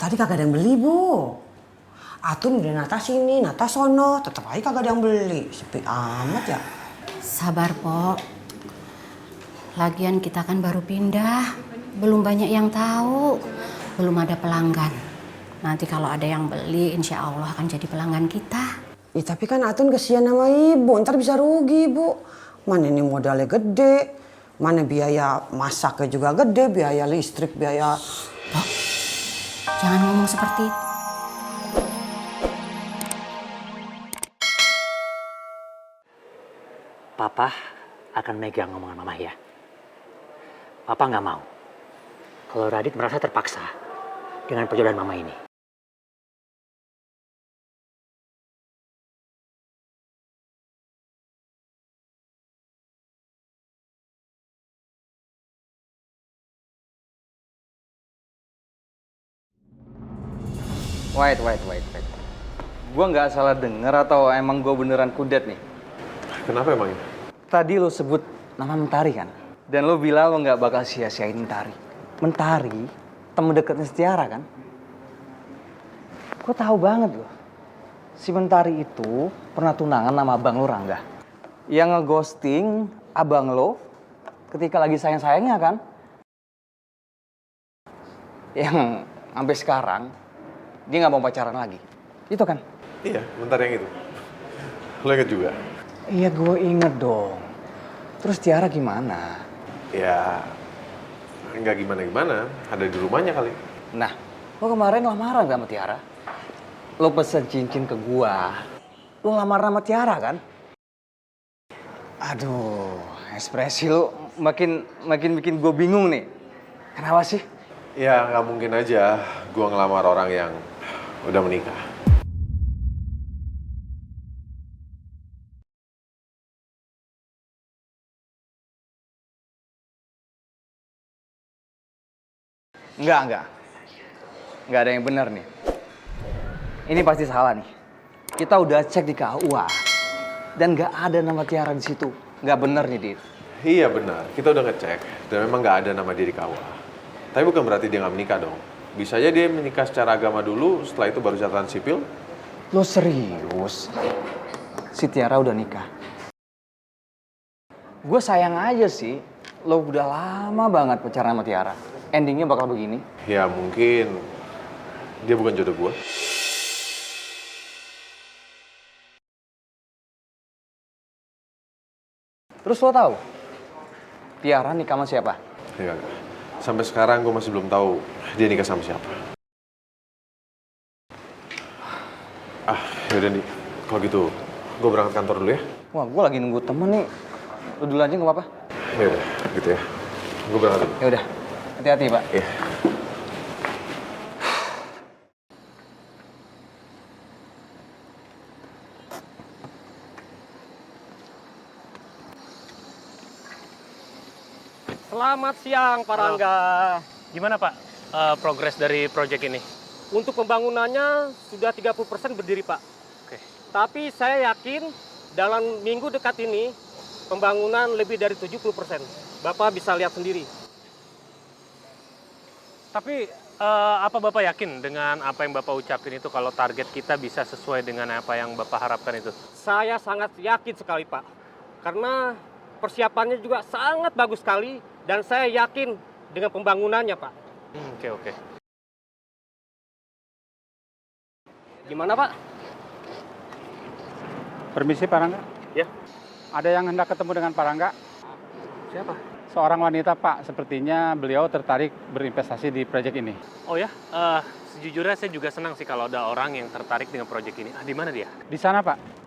tadi kagak ada yang beli, Bu. Atun udah nata sini, nata sono, tetep aja kagak ada yang beli. Sepi amat ya. Sabar, Pok. Lagian kita kan baru pindah. Belum banyak yang tahu. Belum ada pelanggan. Nanti kalau ada yang beli, insya Allah akan jadi pelanggan kita. Ya, tapi kan Atun kesian sama ibu, ntar bisa rugi, Bu. Mana ini modalnya gede, mana biaya masaknya juga gede, biaya listrik, biaya... Pok, jangan ngomong seperti itu. Papa akan megang omongan mama ya. Papa nggak mau kalau Radit merasa terpaksa dengan perjodohan mama ini. Wait. Gue nggak salah denger atau emang gue beneran kudet nih? Kenapa emangnya? Tadi lo sebut nama Mentari kan? Dan lo bilang lo nggak bakal sia-siain Mentari. Mentari, temen deketnya Setiara kan? Gue tahu banget loh. Si Mentari itu pernah tunangan sama abang lo Rangga. Yang ngeghosting abang lo ketika lagi sayang-sayangnya kan? Yang sampai sekarang dia nggak mau pacaran lagi. Itu kan? Iya, bentar yang itu. Lo inget juga? Iya, gue inget dong. Terus Tiara gimana? Ya, nggak gimana-gimana. Ada di rumahnya kali. Nah, lo kemarin lamaran gak sama Tiara? Lo pesen cincin ke gua. Lo lamaran sama Tiara kan? Aduh, ekspresi lo makin bikin gue bingung nih. Kenapa sih? Ya, nggak mungkin aja gua ngelamar orang yang udah menikah. Enggak. Enggak ada yang benar nih. Ini pasti salah nih. Kita udah cek di KUA dan nggak ada nama Tiara di situ. Nggak bener nih, Dit. Iya benar, kita udah ngecek dan memang nggak ada nama dia di KUA. Tapi bukan berarti dia nggak menikah dong. Bisa aja dia menikah secara agama dulu, setelah itu baru catatan sipil. Lo serius? Si Tiara udah nikah? Gue sayang aja sih. Lo udah lama banget pacaran sama Tiara. Endingnya bakal begini. Ya mungkin dia bukan jodoh gua. Terus lo tahu Tiara nikah sama siapa? Ya, sampai sekarang gua masih belum tahu dia nikah sama siapa. Yaudah nih, kalau gitu gua berangkat kantor dulu ya. Wah, gue lagi nunggu temen nih. Lo dulu aja nggak apa-apa? Yaudah, gitu ya. Gua berangkat dulu. Ya udah, hati-hati Pak. Iya. Selamat siang, Pak Rangga. Gimana Pak progres dari proyek ini? Untuk pembangunannya sudah 30% berdiri, Pak. Oke. Tapi saya yakin dalam minggu dekat ini pembangunan lebih dari 70%. Bapak bisa lihat sendiri. Tapi apa Bapak yakin dengan apa yang Bapak ucapin itu kalau target kita bisa sesuai dengan apa yang Bapak harapkan itu? Saya sangat yakin sekali, Pak. Karena persiapannya juga sangat bagus sekali dan saya yakin dengan pembangunannya, Pak. Oke. Gimana, Pak? Permisi Pak Rangga. Ya. Ada yang hendak ketemu dengan Pak Rangga? Siapa? Seorang wanita Pak, sepertinya beliau tertarik berinvestasi di proyek ini. Oh ya, sejujurnya saya juga senang sih kalau ada orang yang tertarik dengan proyek ini. Di mana dia? Di sana Pak.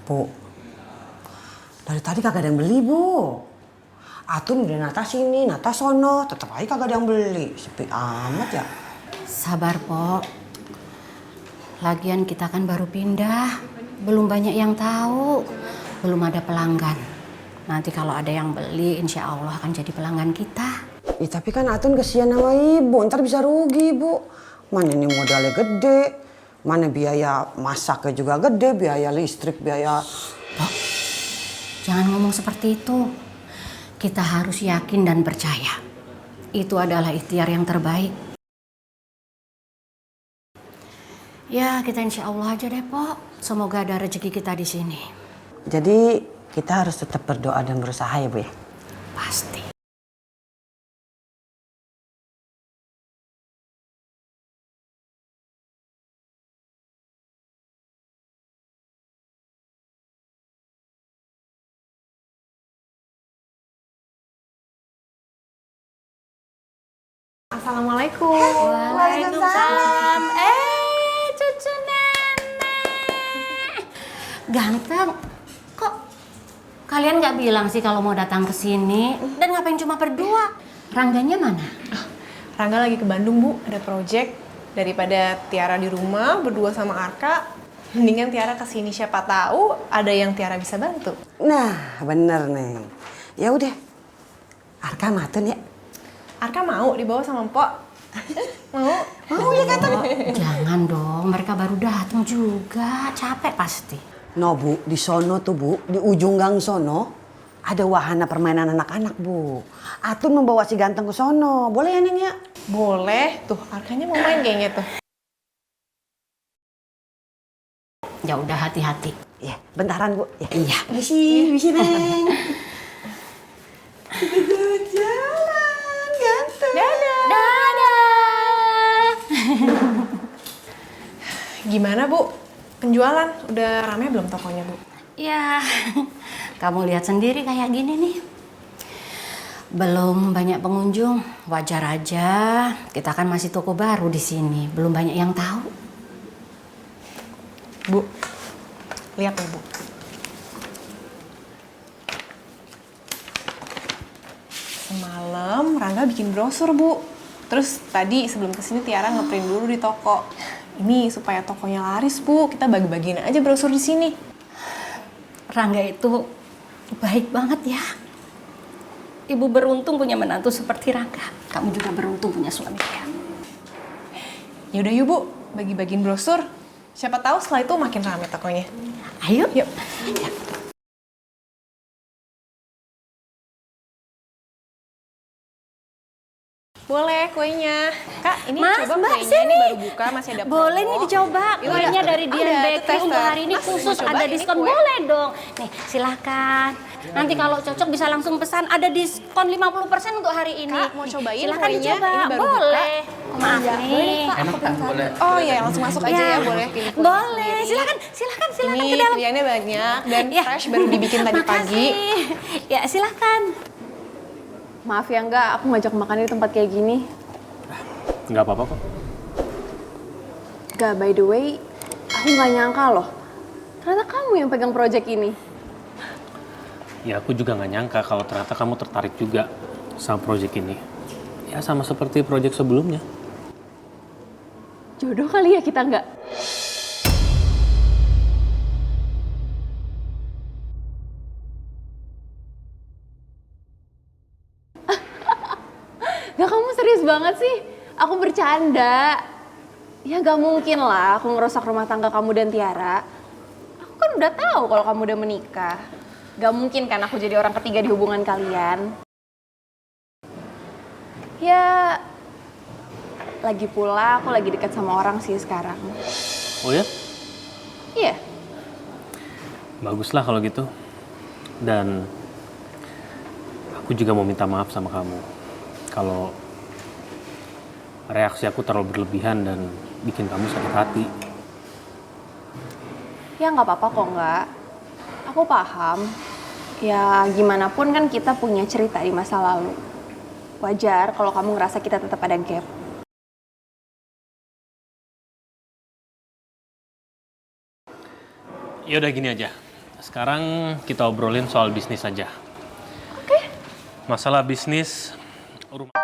Bu, dari tadi kagak ada yang beli, Bu. Atun udah nata sini, nata sono, tetep aja kagak ada yang beli. Sepi amat ya. Sabar, Pok. Lagian kita kan baru pindah, belum banyak yang tahu, belum ada pelanggan. Nanti kalau ada yang beli, insya Allah akan jadi pelanggan kita. Ya, tapi kan Atun kesian sama ibu, ntar bisa rugi, Bu. Mana ini modalnya gede, mana biaya masaknya juga gede, biaya listrik, biaya... Pok, jangan ngomong seperti itu. Kita harus yakin dan percaya. Itu adalah ikhtiar yang terbaik. Ya, kita insya Allah aja deh, Pok. Semoga ada rezeki kita di sini. Jadi kita harus tetap berdoa dan berusaha ya, Bu ya? Pasti. Assalamualaikum. Waalaikumsalam. Cucu nenek. Ganteng. Kok kalian nggak bilang sih kalau mau datang ke sini? Dan ngapain cuma berdua? Rangganya mana? Rangga lagi ke Bandung, Bu. Ada project. Daripada Tiara di rumah berdua sama Arka, mendingan Tiara ke sini, siapa tahu ada yang Tiara bisa bantu. Nah, bener, Neng. Ya udah, Arka matun ya. Arka mau dibawa sama Mpok? Mau? Mau ya kata. Jangan dong, mereka baru datang juga. Capek pasti. No, Bu, di sono tuh, Bu, di ujung gang sono ada wahana permainan anak-anak, Bu. Atun membawa si ganteng ke sono. Boleh ya, Neng ya? Boleh. Tuh, Arkanya mau main kayaknya tuh. Ya udah, hati-hati. Ya, bentaran, Bu. Ya. Iya. Misi, Neng. Kita jalan, ganteng. Dadah. Gimana, Bu? Penjualan? Udah rame belum tokonya, Bu? Ya, kamu lihat sendiri kayak gini nih. Belum banyak pengunjung, wajar aja. Kita kan masih toko baru di sini, belum banyak yang tahu. Bu, lihat ya, Bu. Semalam Rangga bikin brosur, Bu. Terus tadi sebelum kesini Tiara ngeprint dulu di toko. Ini supaya tokonya laris, Bu. Kita bagi-bagiin aja brosur di sini. Rangga itu baik banget ya. Ibu beruntung punya menantu seperti Rangga. Kamu juga beruntung punya suami ya. Ya udah yuk, Bu. Bagi-bagiin brosur. Siapa tahu setelah itu makin rame tokonya. Ayo. Yuk. Boleh kuenya. Kak, ini Mas, coba Mbak, kuenya sini. ini baru buka, masih ada promo. Boleh nih dicoba. Ini Kuenya ada. dari Dian Ada, Bakery tester. untuk hari ini Mas, khusus mau coba ada ini diskon. kue? Boleh dong. Nih, silakan. Nanti kalau cocok bisa langsung pesan. Ada diskon 50% untuk hari ini. Kak, mau cobain Silakan kuenya? dicoba. Ini baru Boleh. Oh, maaf Iya, nih. Boleh. Oh iya, langsung masuk aja ya, boleh pilih kuenya Boleh. sendiri. Silakan Ini ke dalam. pilihannya banyak dan Ya. fresh baru dibikin tadi pagi. Makasih. Ya, silakan. Maaf ya enggak, aku ngajak makan di tempat kayak gini. Nggak apa-apa kok. Enggak, by the way, aku nggak nyangka loh. Ternyata kamu yang pegang project ini. Ya aku juga nggak nyangka kalau ternyata kamu tertarik juga sama proyek ini. Ya sama seperti proyek sebelumnya. Jodoh kali ya kita nggak? Gak, kamu serius banget sih? Aku bercanda. Ya gak mungkin lah aku ngerusak rumah tangga kamu dan Tiara. Aku kan udah tahu kalau kamu udah menikah. Gak mungkin kan aku jadi orang ketiga di hubungan kalian. Ya, lagi pula aku lagi dekat sama orang sih sekarang. Oh ya? Iya. Baguslah kalau gitu. Dan aku juga mau minta maaf sama kamu. Kalau reaksi aku terlalu berlebihan dan bikin kamu sakit hati. Ya nggak apa-apa kok nggak. Aku paham. Ya gimana pun kan kita punya cerita di masa lalu. Wajar kalau kamu ngerasa kita tetap ada gap. Ya udah gini aja. sekarang kita obrolin soal bisnis aja. Oke. Masalah bisnis rumah.